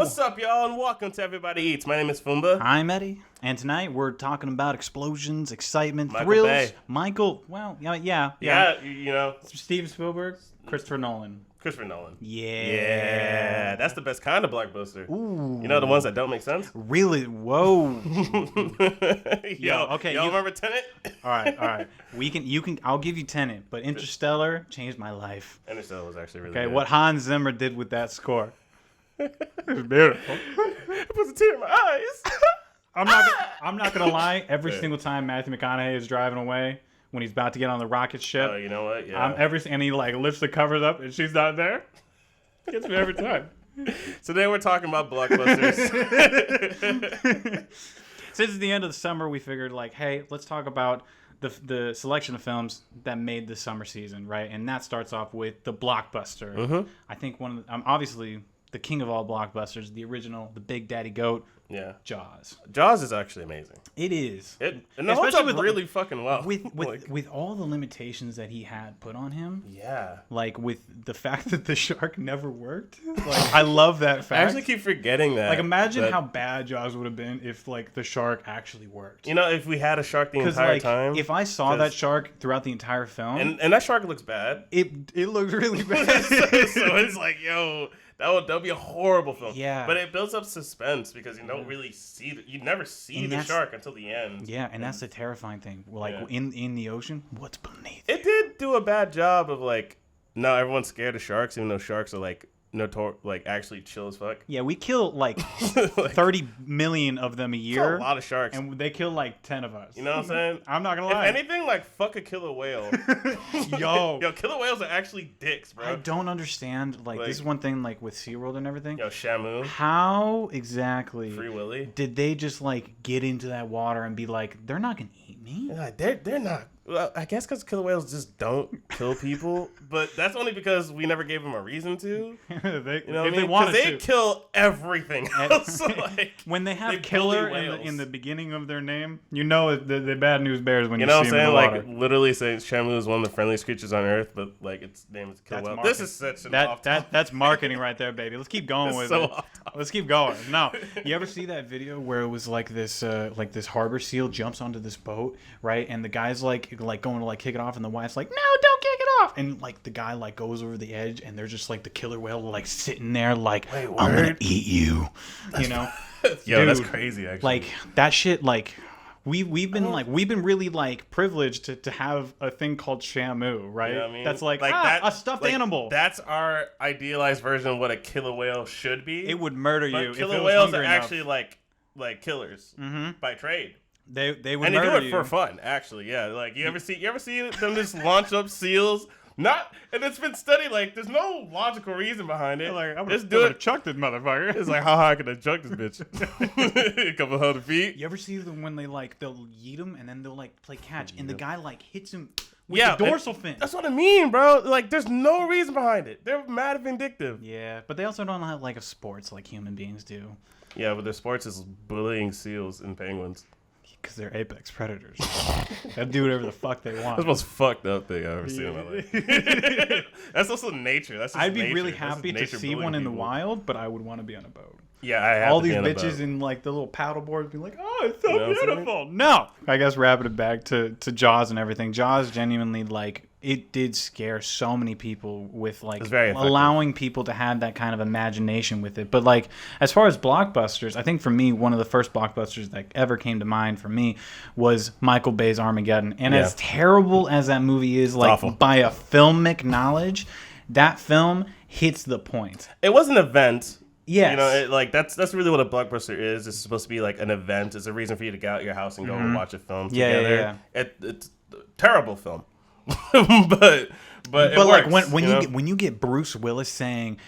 What's up, y'all, and welcome to Everybody Eats. My name is Fumbah. I'm Eddie, and tonight we're talking about explosions, excitement, Michael thrills. Bay. Michael, well, yeah. You know, Steven Spielberg, Christopher Nolan. Yeah, that's the best kind of blockbuster. Ooh. You know, the ones that don't make sense? Really? Whoa. Y'all remember Tenet? All right. I'll give you Tenet, but Interstellar changed my life. Interstellar was actually really Okay, good. what Hans Zimmer did with that score. It was beautiful. It puts a tear in my eyes. I'm not gonna lie. Every single time Matthew McConaughey is driving away, when he's about to get on the rocket ship, Oh, you know what? Yeah. and he like lifts the covers up and she's not there. Gets me every time. Today we're talking about blockbusters. Since it's the end of the summer, we figured like, hey, let's talk about the selection of films that made the summer season, right? And that starts off with the Blockbuster. Mm-hmm. I think obviously the king of all blockbusters, the original, the Big Daddy Goat. Yeah. Jaws. Jaws is actually amazing. It is. And it holds up really fucking well. With all the limitations that he had put on him. Yeah. Like with the fact that the shark never worked. Like I love that fact. I actually keep forgetting that. Like imagine how bad Jaws would have been if like the shark actually worked. You know, if we had a shark the entire time. If I saw that shark throughout the entire film. And that shark looks bad. It looks really bad. so it's like, yo, that would be a horrible film. Yeah. But it builds up suspense because you don't really see you never see the shark until the end. Yeah, and that's the terrifying thing. Like in the ocean, what's beneath it? It did do a bad job of like, no, everyone's scared of sharks, even though sharks are like actually chill as fuck. Yeah, we kill like 30 million of them a year. That's a lot of sharks. And they kill like 10 of us. You know what I'm saying? I'm not gonna lie. If anything, like fuck a killer whale. Yo, killer whales are actually dicks, bro. I don't understand. Like this is one thing, like with SeaWorld and everything. Yo, Shamu. How exactly Free Willy did they just like get into that water and be like, they're not gonna eat me? Like, they're not. Well, I guess because killer whales just don't kill people, but that's only because we never gave them a reason to. You know what I mean? Because they kill everything else. Like, when they have killer in the beginning of their name, you know the bad news bears when you know see what I'm them in the water. Like literally saying Shamu is one of the friendliest creatures on earth, but like its name is killer whale. This is such an that's marketing right there, baby. Let's keep going with it. Let's keep going. No, you ever see that video where it was like this harbor seal jumps onto this boat, right? And the guy's like going to like kick it off, and the wife's like, no, don't kick it off. And like the guy like goes over the edge, and there's just like the killer whale like sitting there like, I'm gonna eat you. You know? Yo, dude, that's crazy. Actually, like that shit. Like we've been really like privileged to have a thing called Shamu, right? You know what I mean? That's like a stuffed animal. That's our idealized version of what a killer whale should be. It would murder you. But killer whales are actually like killers by trade. They would and murder they do it you for fun, actually. Yeah, like you ever see them just launch up seals? And it's been studied. Like there's no logical reason behind it. Like I'm gonna chuck this motherfucker. It's like how high can I chuck this bitch? A couple hundred feet. You ever see them when they'll yeet him and then they'll like play catch and the guy like hits him with the dorsal fin? That's what I mean, bro. Like there's no reason behind it. They're mad vindictive. Yeah, but they also don't have like a sports like human beings do. Yeah, but their sports is bullying seals and penguins. Because they're apex predators. They'll do whatever the fuck they want. That's the most fucked up thing I've ever seen in my life. That's also nature. I'd be really happy to see one in the wild, but I would want to be on a boat. Yeah, I have all these bitches in like the little paddle boards be like, oh, it's so beautiful. No, I guess wrapping it back to Jaws and everything. Jaws genuinely like it did scare so many people with like allowing people to have that kind of imagination with it. But like as far as blockbusters, I think for me one of the first blockbusters that ever came to mind for me was Michael Bay's Armageddon. And as terrible as that movie is, like awful. By a filmic knowledge, that film hits the point. It was an event. Yes. You know, that's really what a blockbuster is. It's supposed to be like an event. It's a reason for you to get out of your house and go and watch a film together. Yeah. It's a terrible film. but it like works, when you get Bruce Willis saying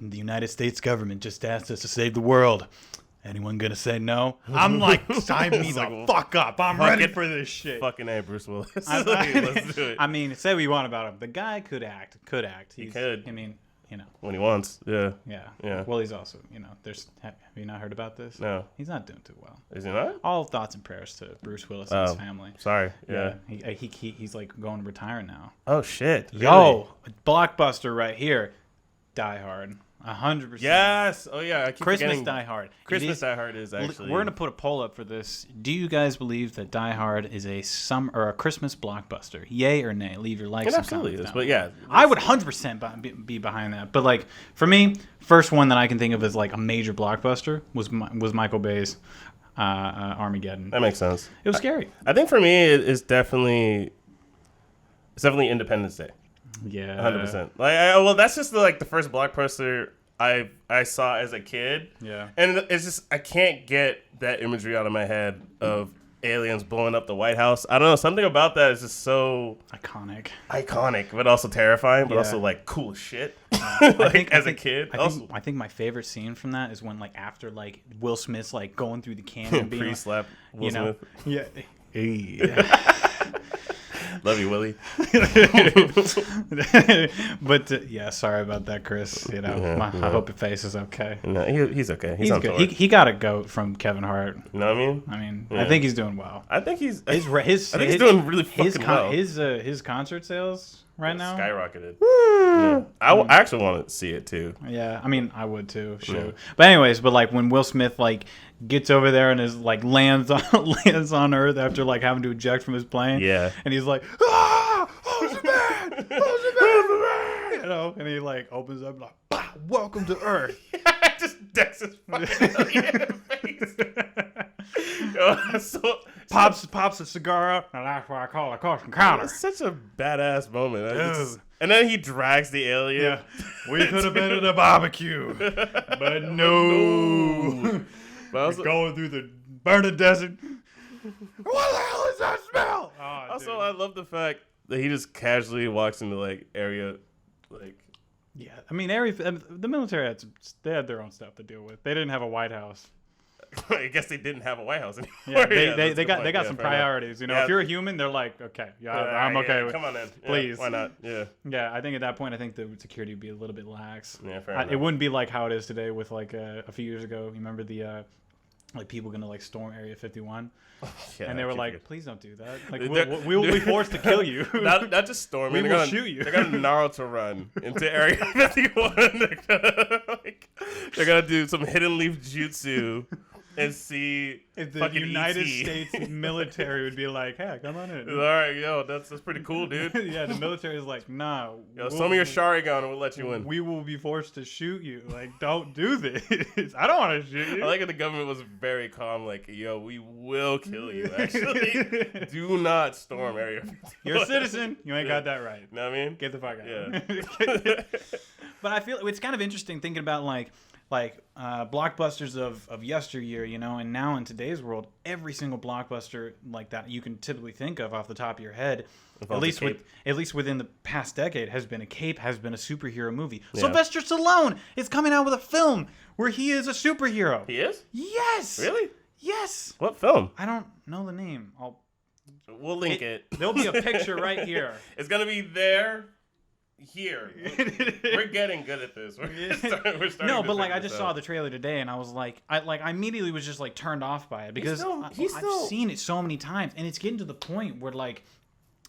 the United States government just asked us to save the world, anyone gonna say no? I'm like, sign me the fuck up. I'm ready for this shit. Fucking A, Bruce Willis. Let's do it. I mean, say what you want about him. The guy could act. He could. I mean, you know, when he wants. Yeah. Well, he's also, you know, have you not heard about this? No. He's not doing too well. Is he not? All thoughts and prayers to Bruce Willis and his family. Sorry. Yeah. He's like going to retire now. Oh shit. Really? Yo, Blockbuster right here. Die Hard. 100%. Yes. Oh yeah. I keep Christmas Die Hard. Christmas Die Hard is actually. We're gonna put a poll up for this. Do you guys believe that Die Hard is a Christmas blockbuster? Yay or nay? Leave your likes. It absolutely is. But yeah, I would 100% be behind that. But like for me, first one that I can think of as like a major blockbuster was Michael Bay's Armageddon. That makes sense. It was scary. I think for me, it's definitely Independence Day. Yeah, 100%. Well, that's just the first blockbuster I saw as a kid. Yeah, and it's just I can't get that imagery out of my head of aliens blowing up the White House. I don't know, something about that is just so iconic, but also terrifying, but also like cool shit. I think a kid. I think my favorite scene from that is when like after like Will Smith's like going through the canyon, pre-slap Will Smith. Yeah. Love you, Willie. But yeah, sorry about that, Chris. I hope your face is okay. No, he's okay. He's on good. tour. He got a goat from Kevin Hart. You know what I mean? I think he's doing well. I think he's doing really fucking well. His concert sales right now skyrocketed. Yeah. I actually want to see it too. Yeah, I mean, I would too. Shoot. Yeah. But anyways, like when Will Smith like gets over there and is like lands on Earth after like having to eject from his plane. Yeah. And he's like, who's the man? And he like opens up like, welcome to Earth. Just decks his fucking face. Pops a cigar up, and that's why I call it a caution counter. It's such a badass moment. And then he drags the alien. Yeah. We could have been at a barbecue, but no. But also, going through the burning desert. What the hell is that smell? Also, dude. I love the fact that he just casually walks into like area, like. Yeah, I mean, the military they had their own stuff to deal with. They didn't have a White House. I guess they didn't have a White House anymore. Yeah, they got some priorities. If you're a human, they're like, okay, I'm okay with. Come on in, please. Why not? Yeah. Yeah, I think at that point, the security would be a little bit lax. Yeah, fair enough. It wouldn't be like how it is today with like a few years ago. You remember the like people gonna like storm Area 51. Yeah, and they were like, please don't do that. Like, we will be forced to kill you. not just storming. They're gonna shoot you. They're gonna Naruto run into Area 51. They're gonna do some hidden leaf jutsu and see if the United States military would be like, hey, come on in. All right, yo, that's pretty cool, dude. Yeah, the military is like, nah. Some of your Sharingan and we'll let you in. We will be forced to shoot you. Like, don't do this. I don't want to shoot you. I like that the government was very calm, like, yo, we will kill you, actually. Do not storm Area 51. You're a citizen. You ain't got that right. You know what I mean? Get the fuck out. Yeah. But I feel it's kind of interesting thinking about like blockbusters of yesteryear, and now in today's world, every single blockbuster like that you can typically think of off the top of your head, at least within the past decade, has been a superhero movie. Yeah. Sylvester Stallone is coming out with a film where he is a superhero. He is? Yes. Really? Yes. What film? I don't know the name. We'll link it. There'll be a picture right here. It's gonna be there. Here, we're getting good at this. We're starting. No, but like I just saw the trailer today, and I was like, I immediately was just like turned off by it because I've seen it so many times, and it's getting to the point where like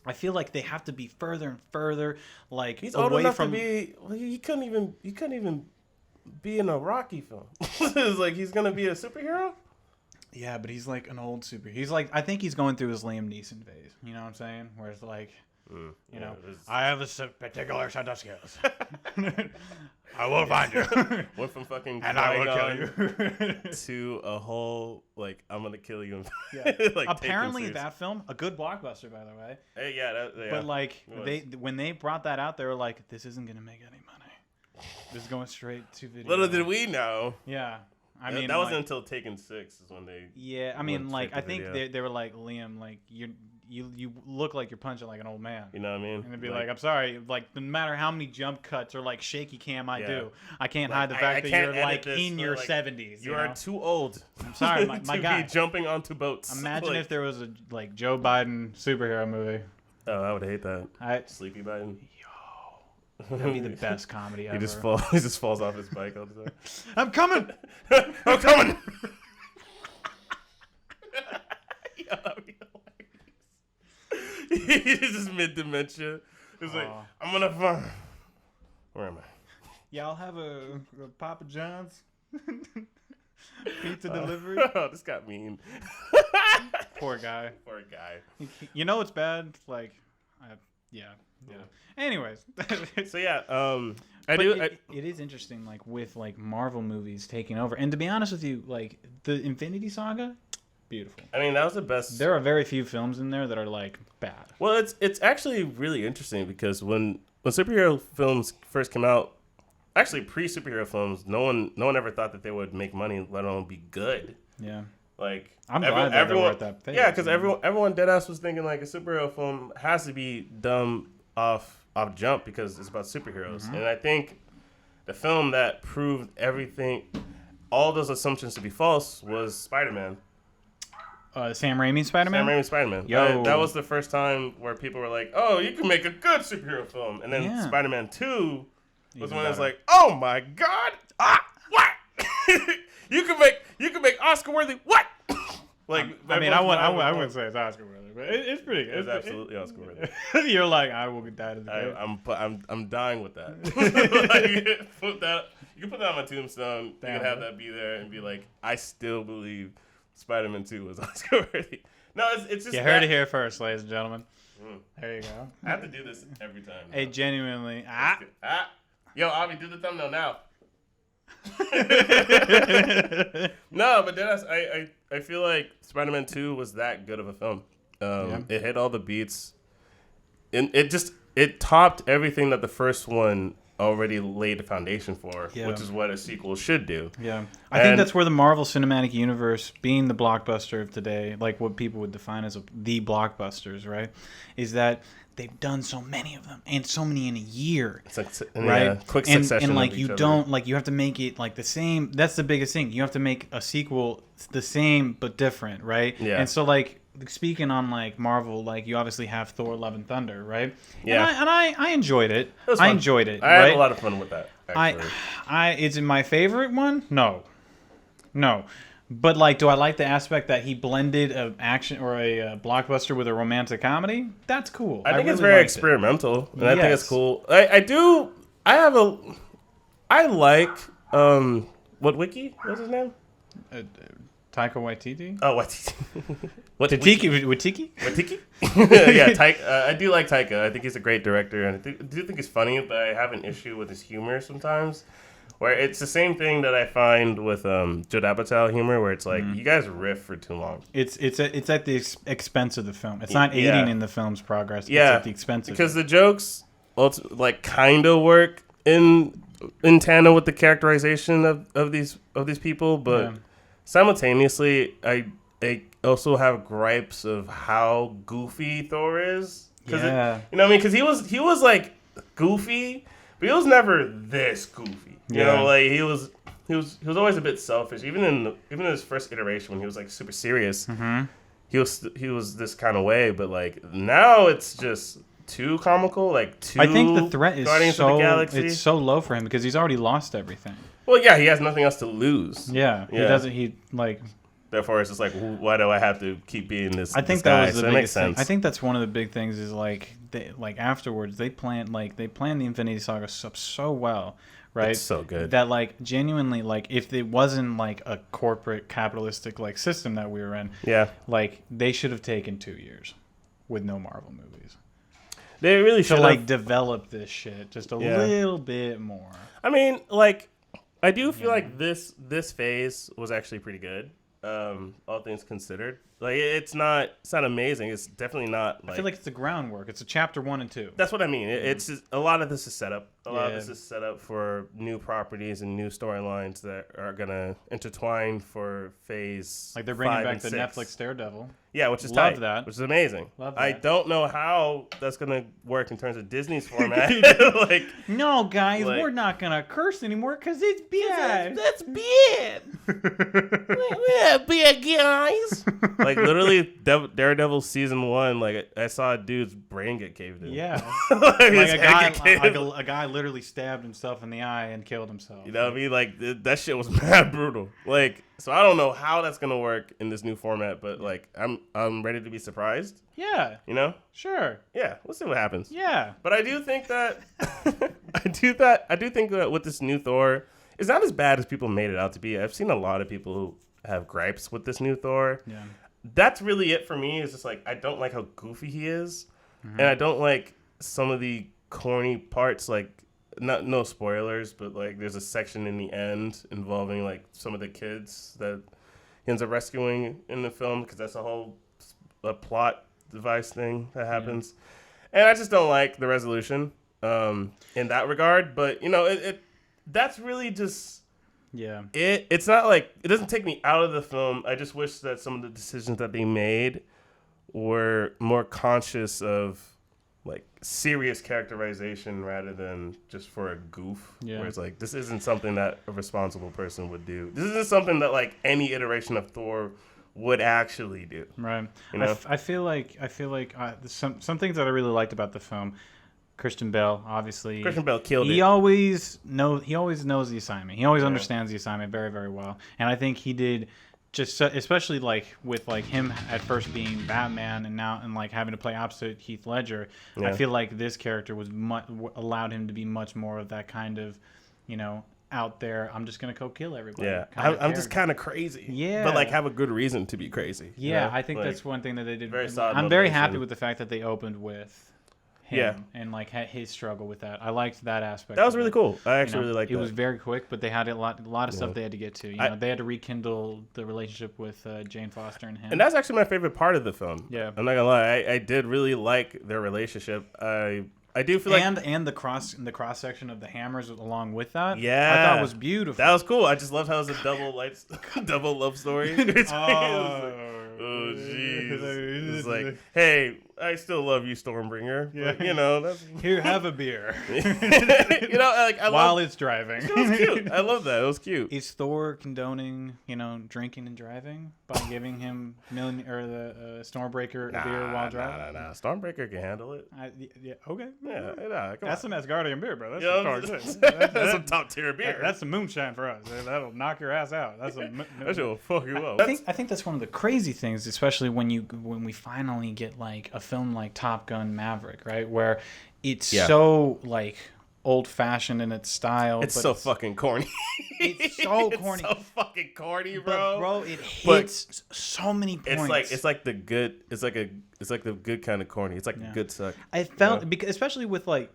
I feel like they have to be further and further like he's away old enough from. To be. Well, he couldn't even be in a Rocky film. It's like he's gonna be a superhero. Yeah, but he's like an old superhero. He's like I think he's going through his Liam Neeson phase. You know what I'm saying? Where it's like. I have a particular set of skills. I will find you. Went from fucking and I will kill you to a whole like I'm gonna kill you. Yeah. Like, apparently that film a good blockbuster by the way. Hey, yeah. But like when they brought that out, they were like, this isn't gonna make any money. This is going straight to video. Little did we know. Yeah. I mean, that wasn't until Taken 6 is when they. Yeah, I mean, like I think they were like Liam, like you look like you're punching like an old man. You know what I mean? And it'd be like, I'm sorry, like no matter how many jump cuts or like shaky cam I do, I can't hide the fact that you're like in your 70s. You are too old. I'm sorry, my guy. Be jumping onto boats. Imagine if there was a like Joe Biden superhero movie. Oh, I would hate that. Sleepy Biden. That'd be the best comedy ever. He just falls off his bike all the time. I'm coming. I'm coming. Yeah, that'd be hilarious. He's just mid dementia. He's like, I'm gonna find. Where am I? Yeah, I'll have a Papa John's pizza delivery. Oh, this got mean. Poor guy. Poor guy. You know what's bad? Like, yeah. Anyways. So yeah, it is interesting, like with like Marvel movies taking over, and to be honest with you, like the Infinity Saga, beautiful. I mean, that was the best. There are very few films in there that are like bad. Well, it's actually really interesting because when superhero films first came out, actually pre-superhero films, no one ever thought that they would make money, let alone be good. Yeah. Like I'm glad that everyone at that phase. Yeah, because everyone deadass was thinking like a superhero film has to be dumb off jump because it's about superheroes. Mm-hmm. And I think the film that proved everything, all those assumptions to be false, was Spider-Man. Sam Raimi's Spider-Man? Sam Raimi's Spider-Man. Yo. That was the first time where people were like, oh, you can make a good superhero film. And then Spider-Man 2 was when it was like, oh my God, what? you can make Oscar-worthy what? Like, I wouldn't say it's Oscar-worthy, but it's pretty good. It's absolutely Oscar-worthy. You're like, I will die to the day. I'm dying with that. Like, you can put that on my tombstone. You can have that be there and be like, I still believe Spider-Man 2 was Oscar-worthy. No, it's just. You heard it here first, ladies and gentlemen. There you go. I have to do this every time. Hey, genuinely. Yo, Avi, do the thumbnail now. No, but then I feel like Spider-Man 2 was that good of a film. It hit all the beats. And it topped everything that the first one already laid the foundation for, which is what a sequel should do. Yeah. I think that's where the Marvel Cinematic Universe, being the blockbuster of today, like what people would define as the blockbusters, right, is that they've done so many of them and so many in a year. It's like, right? Quick succession. And like you have to make it like the same. That's the biggest thing. You have to make a sequel the same but different, right? Yeah. And so like speaking on like Marvel, like you obviously have Thor: Love and Thunder, right? Yeah. And I enjoyed it. I enjoyed it. I had a lot of fun with that. Actually. Is it my favorite one? No. But like, do I like the aspect that he blended an action or a blockbuster with a romantic comedy? That's cool. I think it's very experimental, and I think it's cool. I like what wiki? What's his name? Taika Waititi. Oh, Waititi. Waititi? Yeah, I do like Taika. I think he's a great director, and I do think he's funny, but I have an issue with his humor sometimes. Where it's the same thing that I find with Judd Apatow humor, where it's like you guys riff for too long. It's at the expense of the film. It's not aiding in the film's progress. It's at the expense of because the jokes like kind of work in tandem with the characterization of these people, but simultaneously I also have gripes of how goofy Thor is. You know what I mean? Because he was like goofy, but he was never this goofy. You know, like he was always a bit selfish. Even in his first iteration when he was like super serious, he was this kind of way. But like now it's just too comical. Like too. I think the threat is Guardians of the Galaxy. It's so low for him because he's already lost everything. Well, yeah, he has nothing else to lose. Yeah. He doesn't. He like. Therefore, it's just like, why do I have to keep being this? I think that was the biggest thing. I think that's one of the big things is like afterwards they planned the Infinity Saga up so well, right? It's so good that like genuinely like if it wasn't like a corporate capitalistic like system that we were in, like they should have taken 2 years with no Marvel movies. They really should like develop this shit just a little bit more. I mean, like I do feel like this phase was actually pretty good. All things considered, like it's not amazing. It's definitely not. Like, I feel like it's the groundwork. It's a chapter 1 and 2. That's what I mean. It's just, a lot of this is set up. A lot of this is set up for new properties and new storylines that are gonna intertwine for phase. Like they're bringing back the Netflix Daredevil. Yeah, which is Love tight, that. which is amazing. Love that. I don't know how that's gonna work in terms of Disney's format. Like, no, guys, we're not gonna curse anymore because it's bad. That's bad. Yeah, big guys. Like literally, Daredevil season 1. Like I saw a dude's brain get caved in. Yeah, like a guy literally stabbed himself in the eye and killed himself. You know what I mean? Like that shit was mad brutal. Like, so I don't know how that's gonna work in this new format, but like I'm ready to be surprised. Yeah. You know? Sure. Yeah, we'll see what happens. Yeah. But I do think that I do think that with this new Thor, it's not as bad as people made it out to be. I've seen a lot of people who have gripes with this new Thor. Yeah. That's really it for me. It's just like I don't like how goofy he is, and I don't like some of the corny parts. Like, no spoilers, but like there's a section in the end involving like some of the kids that he ends up rescuing in the film, because that's a plot device thing that happens, and I just don't like the resolution in that regard. But you know, it that's really just. Yeah. It's not like it doesn't take me out of the film. I just wish that some of the decisions that they made were more conscious of like serious characterization rather than just for a goof. Yeah. Where it's like, this isn't something that a responsible person would do. This isn't something that like any iteration of Thor would actually do. Right. You know? I feel like some things that I really liked about the film. Christian Bale, obviously. Christian Bale killed it. He always knows the assignment. He always understands the assignment very, very well. And I think he did just, especially like with like him at first being Batman and now and like having to play opposite Heath Ledger. Yeah. I feel like this character was allowed him to be much more of that kind of, you know, out there. I'm just gonna go kill everybody. Yeah, I'm just kind of crazy. Yeah, but like have a good reason to be crazy. Yeah, you know? I think like, that's one thing that they did. Very solid I'm very motivation. happy with the fact that they opened with. And like his struggle with that. I liked that aspect. That was really cool. I actually really liked it. It was very quick, but they had a lot of stuff they had to get to. You know, they had to rekindle the relationship with Jane Foster and him. And that's actually my favorite part of the film. Yeah, I'm not gonna lie. I did really like their relationship. I do feel like and the cross section of the hammers along with that. Yeah, I thought was beautiful. That was cool. I just loved how it was a double love story. Oh jeez. It's like, hey, I still love you, Stormbringer. Yeah. But, you know, that's here, have a beer. You know, like while it's driving. It was cute. I love that. It was cute. Is Thor condoning, you know, drinking and driving by giving him the Stormbreaker a beer while driving? Nah. Stormbreaker can handle it. Yeah. Okay. Yeah. That's some Asgardian beer, bro. That's that's some top tier beer. That's some moonshine for us. That'll knock your ass out. That shit will fuck you up. I think that's one of the crazy things, especially when we finally get like a film like Top Gun Maverick, right, where it's so like old-fashioned in its style. It's so fucking corny. It's so corny. It's so fucking corny, bro. But, bro, it hits so many points. It's like the good kind of corny. It's like a good suck. I felt because especially with like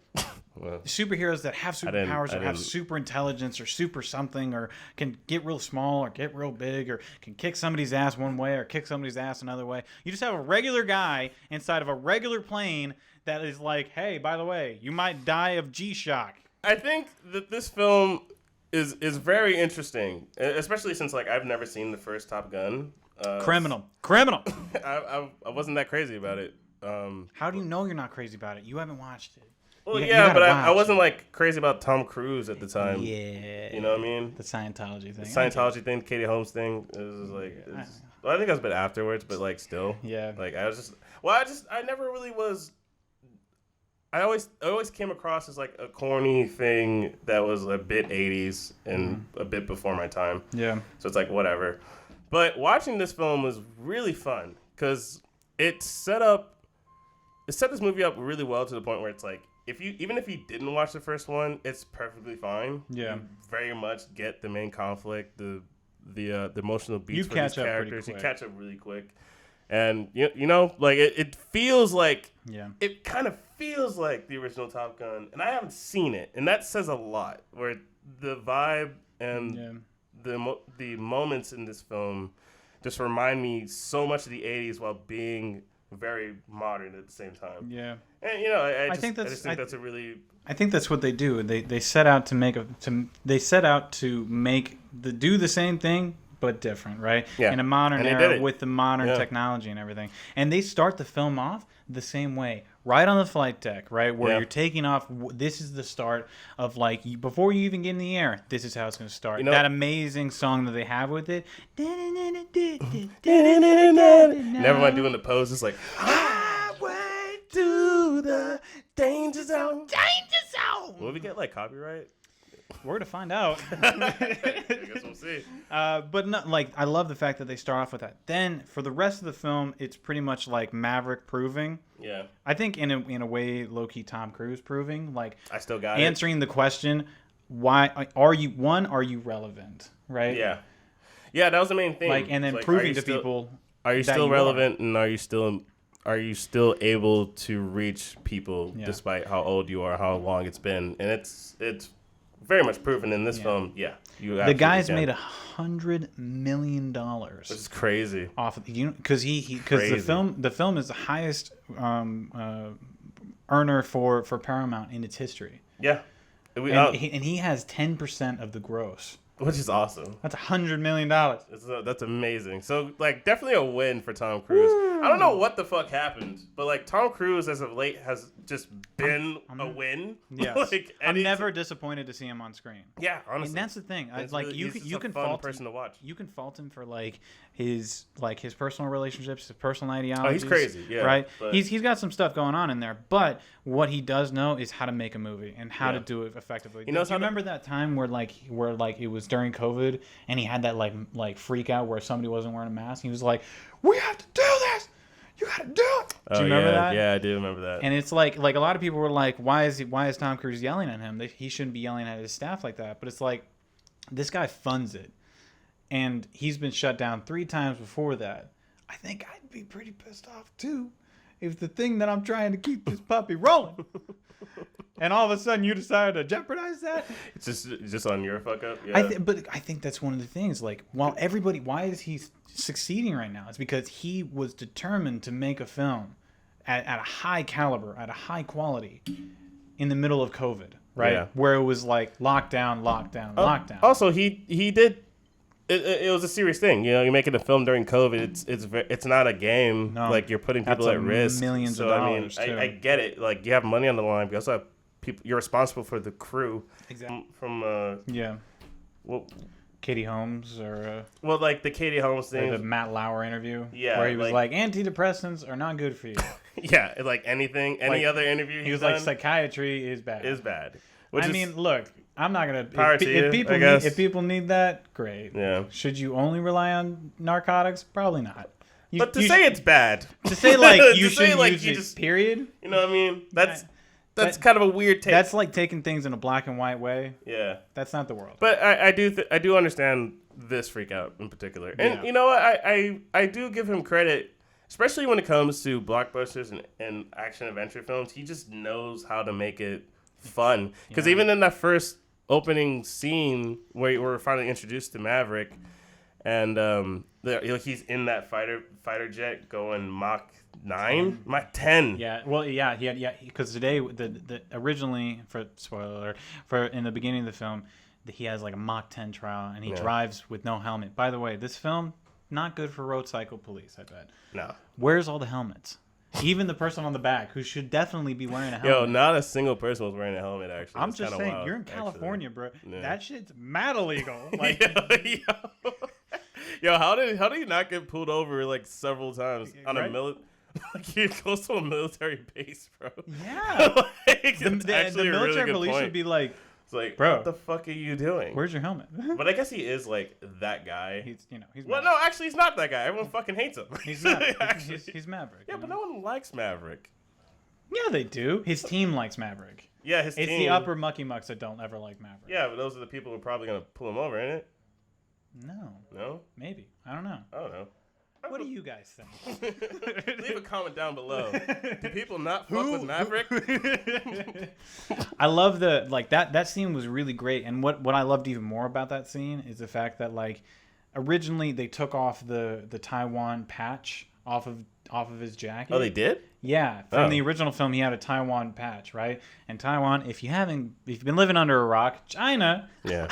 superheroes that have superpowers or have super intelligence or super something or can get real small or get real big or can kick somebody's ass one way or kick somebody's ass another way. You just have a regular guy inside of a regular plane that is like, hey, by the way, you might die of G-shock. I think that this film is very interesting, especially since like I've never seen the first Top Gun. Criminal. I wasn't that crazy about it. How do you know you're not crazy about it? You haven't watched it. Well, but I wasn't like crazy about Tom Cruise at the time. Yeah. You know what I mean? The Scientology thing. The Katie Holmes thing. It was like, well, I think that was a bit afterwards, but like still. Yeah. Like I never really was. I always came across as like a corny thing that was a bit 80s and a bit before my time. Yeah. So it's like whatever. But watching this film was really fun because it set this movie up really well to the point where it's like even if you didn't watch the first one, it's perfectly fine. Yeah. You very much get the main conflict, the emotional beats for these characters. You catch up really quick. And you know, like it feels like it kind of feels like the original Top Gun, and I haven't seen it, and that says a lot. Where the vibe and the moments in this film just remind me so much of the '80s while being very modern at the same time. Yeah, and you know, I think that's a really. I think that's what they do. They set out to do the same thing. But different, right? Yeah. In a modern era with the modern technology and everything. And they start the film off the same way. right on the flight deck, right where Yeah. you're taking off. This is the start of like before you even get in the air. This is how it's going to start. You know, that amazing song that they have with it. Never mind doing the pose. It's like highway to the danger zone. Danger zone. Will we get like copyright? We're gonna find out. I guess we'll see. But not like I love the fact that they start off with that. Then for the rest of the film, it's pretty much like Maverick proving. Yeah. I think in a way, low key Tom Cruise proving. Like I still got answering the question, why are you relevant, right? Yeah. Yeah, that was the main thing. Like and then like, proving to people. Are you still relevant, and are you still able to reach people despite how old you are, how long it's been, and it's very much proven in this film. Yeah, the guy's made $100 million. Which is crazy. Off of because the film is the highest earner for Paramount in its history. Yeah, and he has 10% of the gross. Which is awesome. That's $100 million. That's amazing. So, like, definitely a win for Tom Cruise. Woo! I don't know what the fuck happened, but, like, Tom Cruise, as of late, has just been a win. Yes. I'm never disappointed to see him on screen. Yeah, honestly. And that's the thing. Like, you can fault person to watch. You can fault him for, like, his personal relationships, his personal ideologies. Oh, he's crazy, yeah. Right? He's got some stuff going on in there, but what he does know is how to make a movie and how to do it effectively. Do you remember that time where it was during COVID and he had that like freak out where somebody wasn't wearing a mask? He was like, "We have to do this. You got to do it." Do you remember that? Yeah, I do remember that. And it's like a lot of people were like, "Why is Tom Cruise yelling at him? He shouldn't be yelling at his staff like that." But it's like this guy funds it, and he's been shut down 3 times before that. I think I'd be pretty pissed off too if the thing that I'm trying to keep this puppy rolling. And all of a sudden, you decide to jeopardize that. It's just on your fuck up. Yeah. But I think that's one of the things. Like, why is he succeeding right now? It's because he was determined to make a film at a high caliber, at a high quality, in the middle of COVID, right? Yeah. Where it was like lockdown. Also, he did. It was a serious thing. You know, you're making a film during COVID. It's not a game. No, like you're putting people at risk. Millions of dollars. I get it. Like you have money on the line. You also have people. You're responsible for the crew. Exactly. Well, Katie Holmes or like the Katie Holmes thing, the Matt Lauer interview. Yeah, where he was like antidepressants are not good for you. Yeah, like anything, any other interview he was done, like psychiatry is bad. Look. I'm not gonna. If people need that, great. Yeah. Should you only rely on narcotics? Probably not. But to say it's bad, to say like you shouldn't use it. Period. You know what I mean? That's kind of a weird take. That's like taking things in a black and white way. Yeah. That's not the world. But I do understand this freak out in particular, and you know what? I do give him credit, especially when it comes to blockbusters and action adventure films. He just knows how to make it fun. Because even in that first opening scene where we're finally introduced to Maverick, and he's in that fighter jet going Mach 9, Mach 10. Yeah, well, yeah, because today the originally spoiler alert, in the beginning of the film, he has like a Mach 10 trial and he drives with no helmet. By the way, this film not good for road cycle police. I bet. No. Where's all the helmets? Even the person on the back, who should definitely be wearing a helmet. Yo, not a single person was wearing a helmet, actually. I'm just saying, you're in California, bro. Yeah. That shit's mad illegal. Like, yo, how do you not get pulled over like several times on a like you're close to a military base, bro? Yeah. Like, the military police point. Would be like, it's like, bro, what the fuck are you doing? Where's your helmet? But I guess he is like that guy. He's well, no, actually, he's not that guy. Everyone fucking hates him. He's Maverick. He's Maverick. Yeah, but no one likes Maverick. Yeah, they do. His team likes Maverick. Yeah, his team. It's the upper mucky mucks that don't ever like Maverick. Yeah, but those are the people who are probably gonna pull him over, ain't it? No. Maybe. I don't know. What do you guys think? Leave a comment down below. Do people not fuck with Maverick? I love that scene was really great, and what I loved even more about that scene is the fact that like originally they took off the Taiwan patch off of his jacket. Oh, they did? Yeah, from the original film, he had a Taiwan patch, right? And Taiwan, if you've been living under a rock, China, yeah,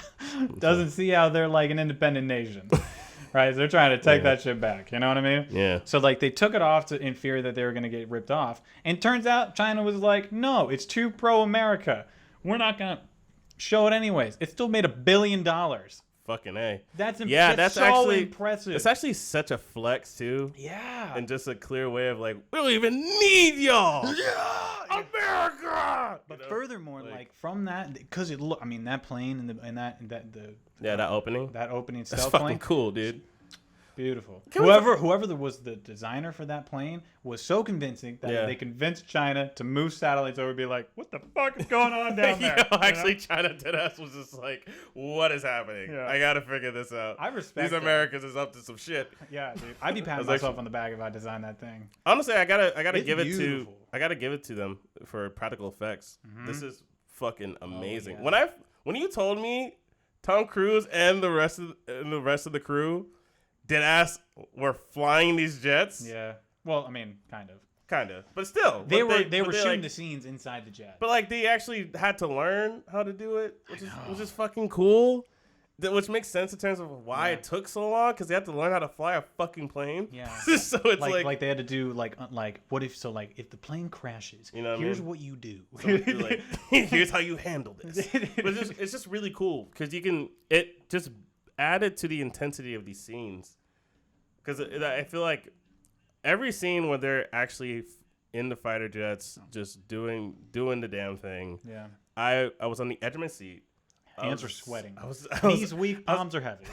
doesn't see how they're like an independent nation. right? So they're trying to take that shit back. You know what I mean? Yeah. So like they took it off in fear that they were going to get ripped off. And turns out China was like, no, it's too pro-America. We're not going to show it anyways. It still made $1 billion. Fucking A. That's so actually impressive. It's actually such a flex too. Yeah. And just a clear way of like, we don't even need y'all. Yeah. America. But furthermore, like from that, because that plane and that opening. That opening That's stealth fucking plane. cool, dude. Beautiful. Whoever was the designer for that plane was so convincing that they convinced China to move satellites over and be like, what the fuck is going on down there? Actually, China deadass was just like, what is happening? Yeah. I gotta figure this out. I respect these Americans is up to some shit. Yeah, dude. I'd be patting myself on the back if I designed that thing. Honestly, I gotta give it to them for practical effects. Mm-hmm. This is fucking amazing. Oh, yeah. When you told me Tom Cruise and the rest of the crew were flying these jets. Yeah. Well, I mean, kind of. But still. They were shooting the scenes inside the jet. But like they actually had to learn how to do it, which is fucking cool. Which makes sense in terms of why it took so long, because they had to learn how to fly a fucking plane. Yeah. So it's like they had to do like what if if the plane crashes, here's what you do. So like, here's how you handle this. But it's just really cool because it just added to the intensity of these scenes. Because I feel like every scene where they're actually in the fighter jets, just doing the damn thing. Yeah. I was on the edge of my seat. Hands are sweating. Knees weak, palms are heavy.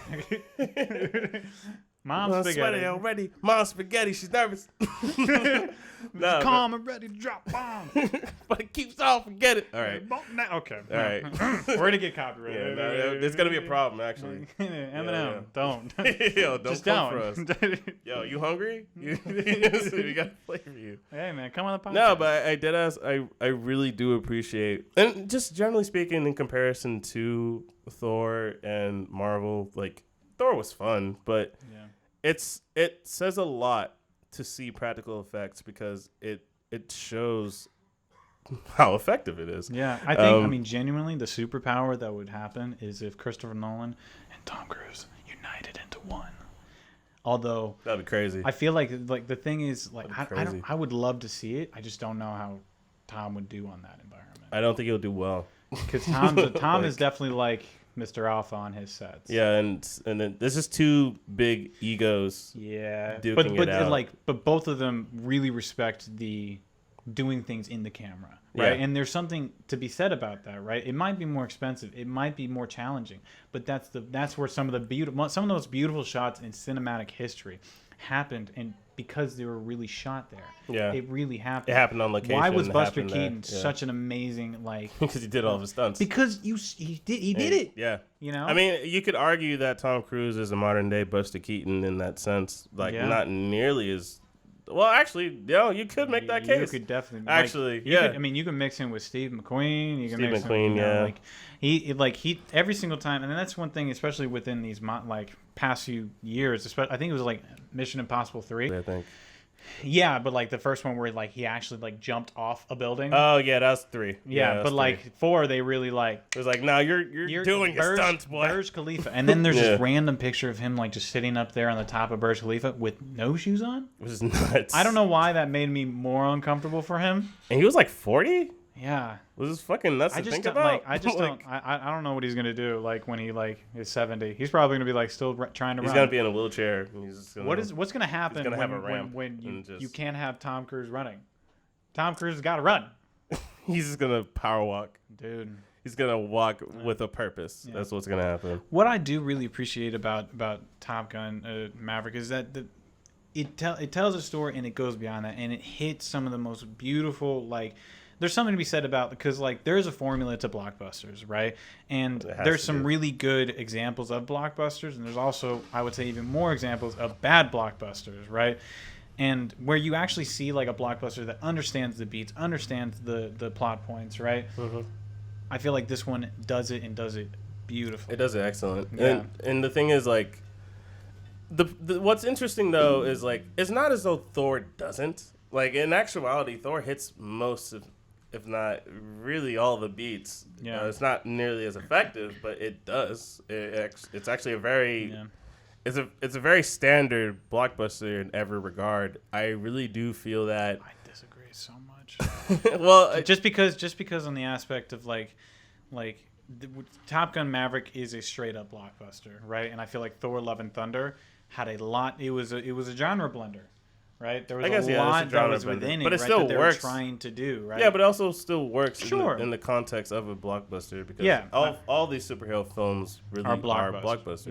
Mom's spaghetti. Sweaty already. Mom's spaghetti. She's nervous. Calm and ready to drop bombs. But it keeps on. Forget it. All right. Okay. All right. We're going to get copyrighted. It's going to be a problem, actually. Eminem, don't. Yo, don't Just come don't. for us. Yo, you hungry? We got to play for you. Hey, man, come on the podcast. No, but I did ask. I really do appreciate, and just generally speaking, in comparison to Thor and Marvel, like, Thor was fun, but it says a lot to see practical effects because it shows how effective it is. Yeah, I mean, genuinely, the superpower that would happen is if Christopher Nolan and Tom Cruise united into one. Although that'd be crazy. I feel like the thing is like I would love to see it. I just don't know how Tom would do on that environment. I don't think he'll do well because Tom is definitely like Mr. Alpha on his sets. Yeah, and then there's just two big egos. Yeah, duking it out. But both of them really respect the doing things in the camera, right? Yeah. And there's something to be said about that, right? It might be more expensive, it might be more challenging, but that's where some of the most beautiful shots in cinematic history happened, and because they were really shot there, it really happened. It happened on location. Why was Buster Keaton such an amazing because he did all of his stunts. Because he did it. Yeah, you know. I mean, you could argue that Tom Cruise is a modern day Buster Keaton in that sense, not nearly as. Well, actually, you could make that case. You could definitely. Actually, you can mix him with Steve McQueen. You can mix him, he every single time, and that's one thing, especially within these past few years. Especially, I think it was Mission Impossible 3. I think. Yeah, but the first one where he actually jumped off a building. Oh yeah, that's 3. Yeah, but 3. 4 they really It was no, you're doing your stunts, boy. Burj Khalifa, and then there's this random picture of him just sitting up there on the top of Burj Khalifa with no shoes on. Which is nuts. I don't know why that made me more uncomfortable for him. And he was 40. Yeah, was this fucking nuts to think about? I don't know what he's gonna do. When he is 70, he's probably gonna be still trying to run. He's gonna be in a wheelchair. What's gonna happen when you can't have Tom Cruise running? Tom Cruise has got to run. He's just gonna power walk, dude. He's gonna walk with a purpose. Yeah. That's what's gonna happen. What I do really appreciate about Top Gun Maverick is that it tells a story and it goes beyond that, and it hits some of the most beautiful There's something to be said about because there's a formula to blockbusters, right? And there's some really good examples of blockbusters, and there's also, I would say, even more examples of bad blockbusters, right? And where you actually see a blockbuster that understands the beats, understands the plot points, right? Mm-hmm. I feel like this one does it and does it beautifully. It does it excellent. Yeah. And the thing is what's interesting though is it's not as though Thor doesn't. In actuality, Thor hits most of, if not really all the beats. Yeah. It's not nearly as effective, but it does. It's actually a very it's a very standard blockbuster in every regard. I really do feel that. I disagree so much. Well, just because on the aspect of like Top Gun Maverick is a straight up blockbuster, right? And I feel like Thor: Love and Thunder had a lot. It was a genre blender. Right, there was a lot that was within it, but it right, still that they works. were trying to do, right? Yeah, but it also still works sure. in the context of a blockbuster because all these superhero films really are blockbusters.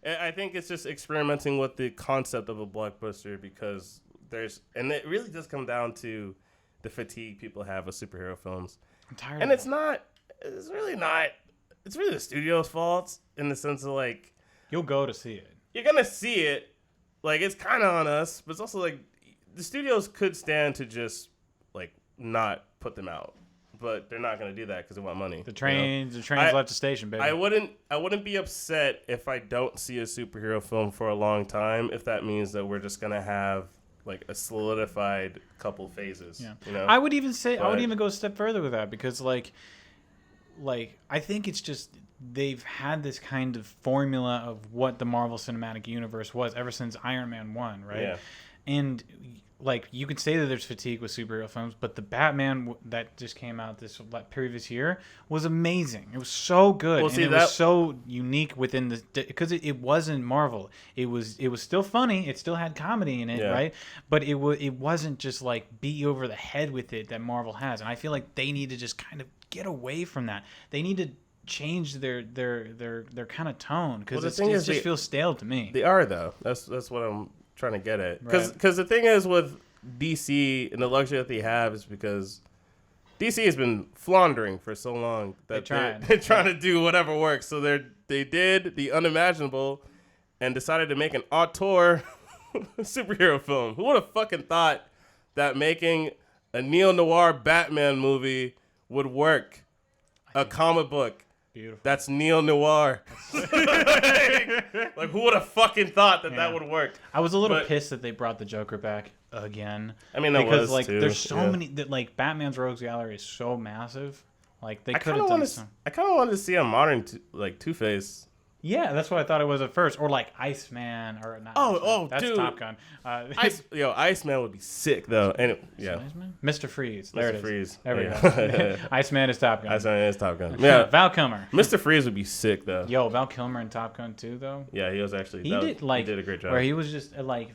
Yeah. I think it's just experimenting with the concept of a blockbuster because and it really does come down to the fatigue people have with superhero films. I'm tired. And it's really the studio's fault in the sense of like you'll go to see it. You're gonna see it. Like, it's kind of on us, but it's also, like, the studios could stand to just, like, not put them out. But they're not going to do that because they want money. The trains left the station, baby. I wouldn't be upset if I don't see a superhero film for a long time if that means that we're just going to have, like, a solidified couple phases. Yeah. You know? I would even go a step further with that because, like I think it's just they've had this kind of formula of what the Marvel Cinematic Universe was ever since Iron Man 1, right? Yeah. And like you could say that there's fatigue with superhero films, but the Batman that just came out this previous year was amazing. It was so good, and it was so unique within the because it wasn't Marvel. It was still funny. It still had comedy in it, right? But it wasn't just like beat you over the head with it that Marvel has. And I feel like they need to just kind of get away from that. They need to change their kind of tone because it just feels stale to me. They are though. That's what I'm trying to get at. Because the thing is with DC and the luxury that they have is because DC has been floundering for so long that they're trying to do whatever works. So they did the unimaginable and decided to make an auteur superhero film. Who would have fucking thought that making a neo-noir Batman movie would work? A comic book. Beautiful. That's neo-noir. Like, who would have fucking thought that would work? I was a little pissed that they brought the Joker back again. I mean, because like there's so many that like Batman's rogues gallery is so massive. Like they could have done some. I kind of wanted to see a modern Two-Face. Yeah, that's what I thought it was at first, or like Iceman, or not. That's dude. Top Gun. Iceman would be sick though. And Mr. Freeze. There it is. Freeze. There we go. Iceman is Top Gun. Iceman is Top Gun. Yeah, Val Kilmer. Mr. Freeze would be sick though. Yo, Val Kilmer in Top Gun 2 though. Yeah, he was actually. He did a great job. Where he was just like.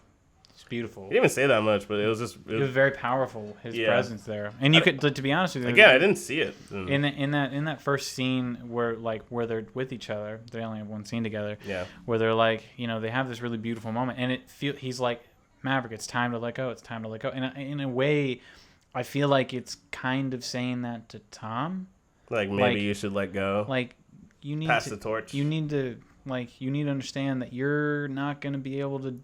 It's beautiful. He didn't even say that much, but it was just... It was very powerful, his presence there. And you could, to be honest with you... Again, I didn't see it. In that first scene where they're with each other, they only have one scene together, where they're like, they have this really beautiful moment, and he's like, Maverick, it's time to let go, it's time to let go. And in a way, I feel like it's kind of saying that to Tom. Like, maybe you should let go. Like, you need Pass the torch. You need to understand that you're not going to be able to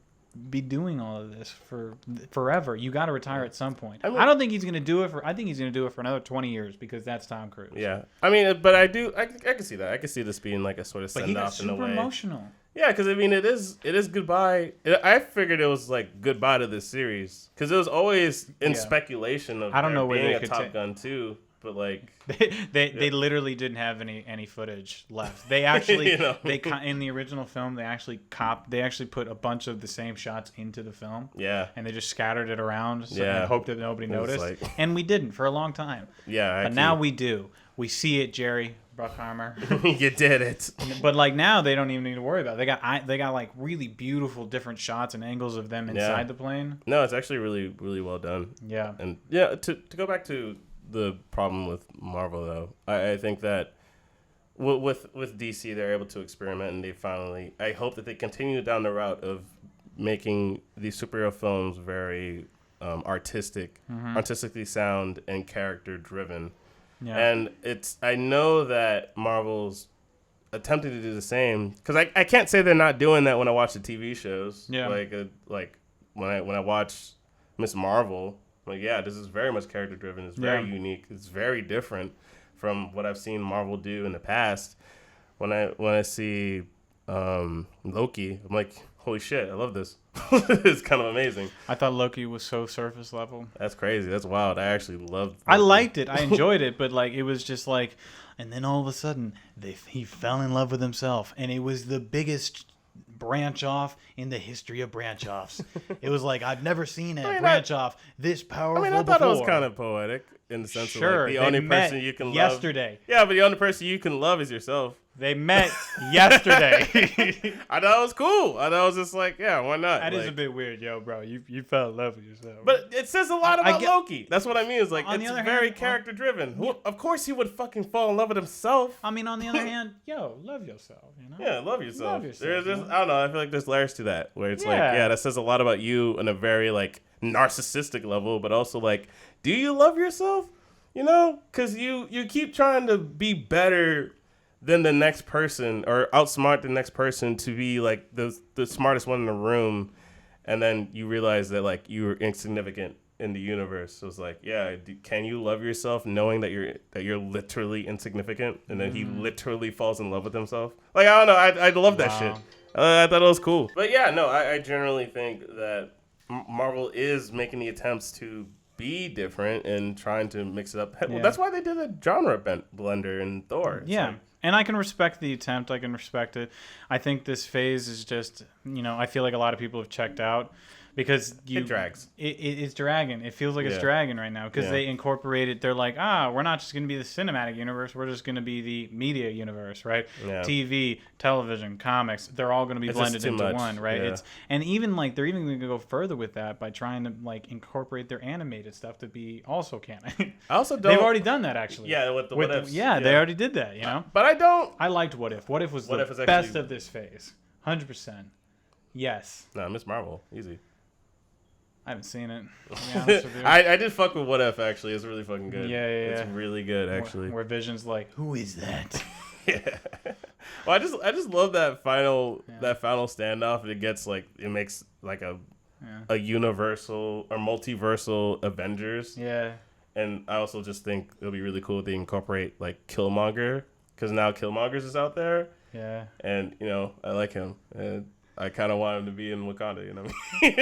be doing all of this for forever. You got to retire at some point. I don't think he's going to do it I think he's going to do it for another 20 years because that's Tom Cruise. Yeah. I mean, but I can see that. I can see this being like a sort of send off in a way. Super emotional. Yeah, because I mean, it is goodbye. I figured it was like goodbye to this series because it was always in speculation of being a Top Gun 2. But like they literally didn't have any footage left. They actually in the original film they actually put a bunch of the same shots into the film. Yeah. And they just scattered it around and hoped that nobody noticed. And we didn't for a long time. Yeah. But now we do. We see it, Jerry Bruckheimer. You did it. But like now they don't even need to worry about it. They got like really beautiful different shots and angles of them inside the plane. No, it's actually really, really well done. Yeah. And to go back to the problem with Marvel, though, I think that with DC, they're able to experiment, and they finally... I hope that they continue down the route of making these superhero films very artistically sound and character-driven. Yeah. And I know that Marvel's attempting to do the same, because I can't say they're not doing that when I watch the TV shows. Yeah. Like when I watch Miss Marvel... Like, yeah, this is very much character driven. It's very unique. It's very different from what I've seen Marvel do in the past. When I see Loki, I'm like, holy shit, I love this. It's kind of amazing. I thought Loki was so surface level. That's crazy. That's wild. I actually loved Loki. I liked it. I enjoyed it, but like it was just like, and then all of a sudden he fell in love with himself, and it was the biggest branch off in the history of branch offs. It was like, I've never seen a branch off this powerful before. I thought it was kind of poetic in the sense of like the only person you can love. Yesterday. Yeah, but the only person you can love is yourself. They met yesterday. I thought it was cool. I thought it was just like, yeah, why not? That is a bit weird, yo, bro. You fell in love with yourself. But it says a lot about Loki. That's what I mean. It's like, it's very character driven. Yeah. Of course he would fucking fall in love with himself. I mean, on the other hand, yo, love yourself, you know? Yeah, love yourself. Love yourself. There's I don't know. I feel like there's layers to that where it's like, yeah, that says a lot about you on a very like narcissistic level, but also like, do you love yourself? You know, because you keep trying to be better than the next person or outsmart the next person to be like the smartest one in the room, and then you realize that like you're insignificant in the universe. So it's like, yeah, can you love yourself knowing that you're literally insignificant, and then he literally falls in love with himself? Like, I don't know, I love that shit. I thought it was cool. But yeah, no, I generally think that Marvel is making the attempts to be different and trying to mix it up. Well, that's why they did a genre blender in Thor. It's like, and I can respect the attempt. I can respect it. I think this phase is just, I feel like a lot of people have checked out because it drags. It's dragging. It feels like it's dragging right now because they incorporated. They're like, we're not just going to be the cinematic universe. We're just going to be the media universe, right? Yeah. TV, television, comics. They're all going to be blended into one, right? Yeah. And even like they're even going to go further with that by trying to like incorporate their animated stuff to be also canon. I also don't. They've already done that actually. Yeah, with the What Ifs. They already did that. But I don't. I liked What If. What If was the best of this phase. 100%. Yes. No, Miss Marvel, easy. I haven't seen it. To I did fuck with What If, actually. It's really fucking good. Yeah. It's really good, actually. Where Vision's like, who is that? Yeah. Well, I just love that final standoff. It makes like a universal or multiversal Avengers. Yeah. And I also just think it'll be really cool if they incorporate like Killmonger, because now Killmonger's is out there. Yeah. And I like him. And I kind of want him to be in Wakanda, you know what I mean?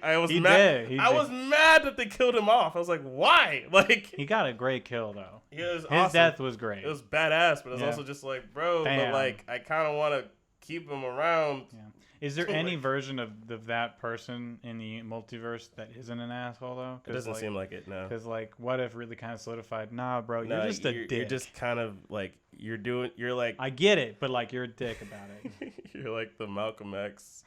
I was mad. I was mad that they killed him off. I was like, why? Like, he got a great kill though. His death was great. It was badass, but it was also just like, bro, but like I kind of want to keep him around. Yeah. Is there any version of that person in the multiverse that isn't an asshole though? It doesn't seem like it, no. Because like, What If really kind of solidified? Nah, bro, you're just a dick. You're just kind of like you're like. I get it, but like you're a dick about it. You're like the Malcolm X.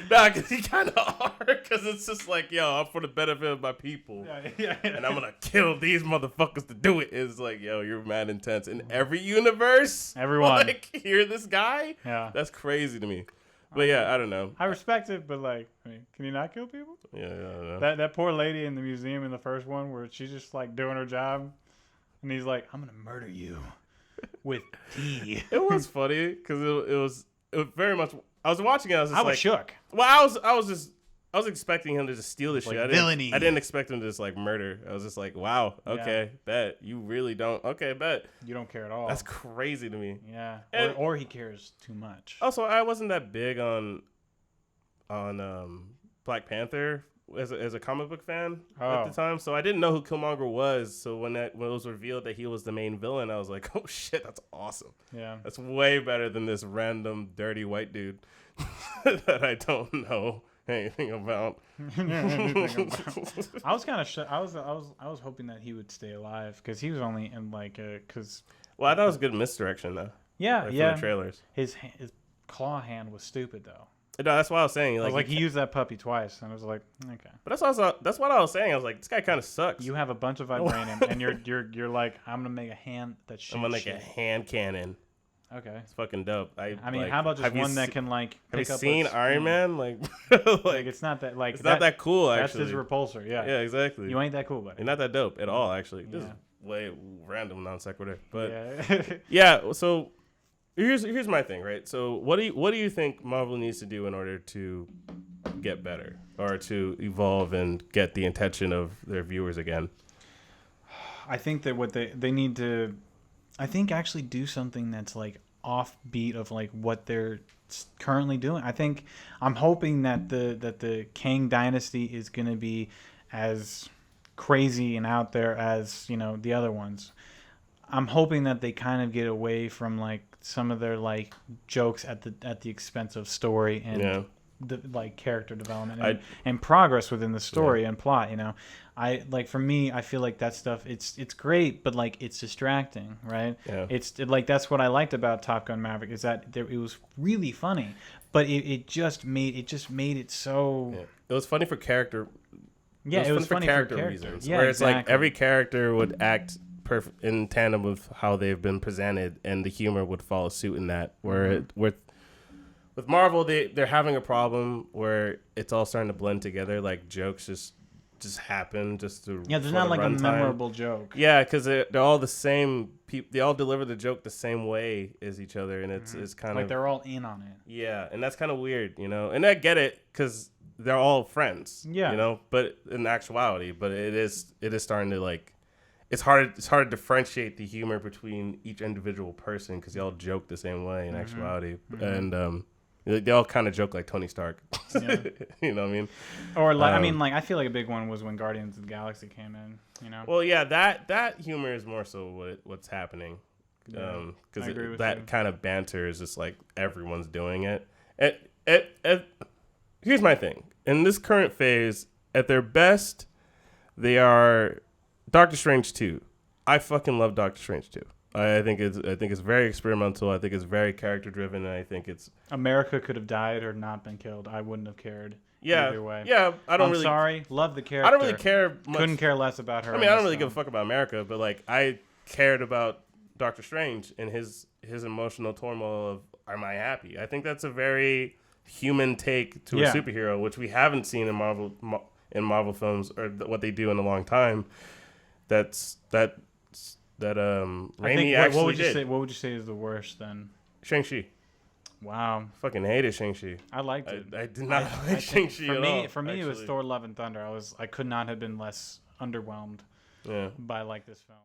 Nah, because you kind of are. Because it's just like, yo, I'm for the benefit of my people. And I'm going to kill these motherfuckers to do it. It's like, yo, you're mad intense. In every universe, everyone. Like, hear this guy? Yeah. That's crazy to me. But yeah, I don't know. I respect it, but like, I mean, can you not kill people? Yeah, I don't know. That poor lady in the museum in the first one where she's just like doing her job. And he's like, I'm going to murder you with tea. It was funny because it was very much. I was watching it. I was shook. Well, I was expecting him to just steal this shit. I didn't expect him to just like murder. I was just like, wow, okay, bet you really don't. Okay, bet you don't care at all. That's crazy to me. Yeah, or he cares too much. Also, I wasn't that big on Black Panther as a comic book fan at the time, so I didn't know who Killmonger was. So when it was revealed that he was the main villain, I was like, oh shit, that's awesome. Yeah, that's way better than this random dirty white dude that I don't know anything about. I was kind of I was hoping that he would stay alive because he was only in like because. Well, I thought it was good misdirection though. Yeah, From the trailers. His claw hand was stupid though. No, that's what I was saying. Like, he used that puppy twice, and I was like, okay. But that's what I was saying. I was like, this guy kind of sucks. You have a bunch of vibranium, and you're like, I'm gonna make a hand that shoots. I'm gonna make a hand cannon. Okay, it's fucking dope. I mean, like, how about just one that can like pick up? Have you seen Iron Man? Like it's not that like it's not that cool. Actually, that's his repulsor. Yeah, yeah, exactly. You ain't that cool, buddy. You're not that dope at all. Actually, this is way random non sequitur. But yeah. Yeah, so. Here's my thing, right? So what do you think Marvel needs to do in order to get better or to evolve and get the attention of their viewers again? I think that what they need to, actually do something that's like offbeat of like what they're currently doing. I'm hoping that the Kang dynasty is going to be as crazy and out there as the other ones. I'm hoping that they kind of get away from like some of their like jokes at the expense of story and the like character development and progress within the story and plot. You know, I like for me, I feel like that stuff it's great, but like it's distracting, right? Yeah. Like that's what I liked about Top Gun Maverick is that it was really funny, but it just made it so. Yeah. It was funny for character. Yeah, it was funny for character reasons. Yeah, where it's exactly. like every character would act perfect in tandem with how they've been presented, and the humor would follow suit in that. Where with Marvel, they're having a problem where it's all starting to blend together. Like jokes just happen just to there's not like a memorable joke. Yeah, because they're all the same. They all deliver the joke the same way as each other, and it's kind of like they're all in on it. Yeah, and that's kind of weird, you know. And I get it because they're all friends. Yeah, you know. But in actuality, it is starting to like. It's hard to differentiate the humor between each individual person because they all joke the same way in actuality, and they all kind of joke like Tony Stark. Yeah. You know what I mean? Or like I feel like a big one was when Guardians of the Galaxy came in. You know. Well, yeah, that humor is more so what's happening, because that kind of banter is just like everyone's doing it. Here's my thing: in this current phase, at their best, they are Doctor Strange 2. I fucking love Doctor Strange 2. I think it's very experimental. I think it's very character driven, and I think it's America could have died or not been killed. I wouldn't have cared. Yeah, either way. Yeah, I'm sorry. Love the character. I don't really care much. Couldn't care less about her. I mean, I don't really give a fuck about America, but like I cared about Doctor Strange and his emotional turmoil of am I happy? I think that's a very human take to a superhero, which we haven't seen in Marvel films or what they do in a long time. Raimi actually did. What would you say is the worst then? Shang-Chi. Wow. Fucking hated Shang-Chi. I liked it. I did not like Shang-Chi at all. For me, it was Thor: Love and Thunder. I could not have been less underwhelmed by like this film.